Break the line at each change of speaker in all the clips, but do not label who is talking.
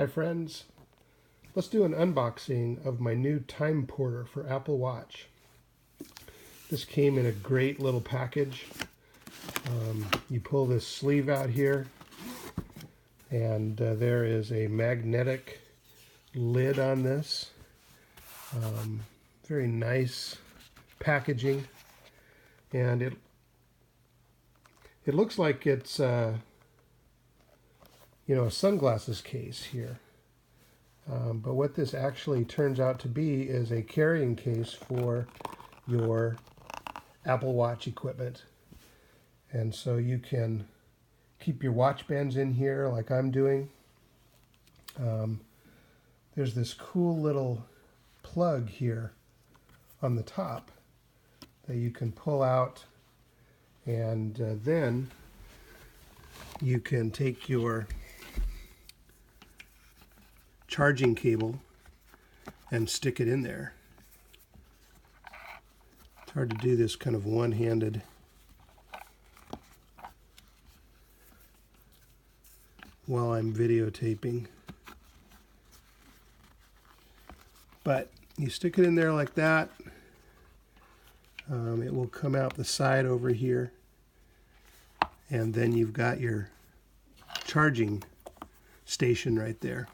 Hi friends, let's do an unboxing of my new Time Porter for Apple Watch. This came in a great little package. You pull this sleeve out here and there is a magnetic lid on this. Very nice packaging, and it looks like it's a sunglasses case here. But what this actually turns out to be is a carrying case for your Apple Watch equipment. And so you can keep your watch bands in here like I'm doing. There's this cool little plug here on the top that you can pull out, and then you can take your charging cable and stick it in there. It's hard to do this kind of one-handed. While I'm videotaping. But you stick it in there like that. It will come out the side over here. And then you've got your charging station right there.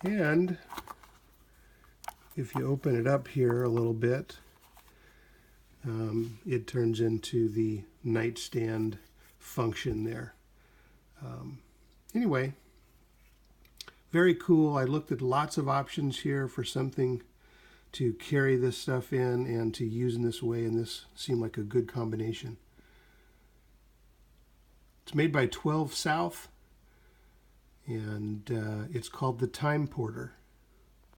And if you open it up here a little bit, it turns into the nightstand function there. Anyway, very cool. I looked at lots of options here for something to carry this stuff in and to use in this way, and this seemed like a good combination. It's made by 12 South, and it's called the Time Porter.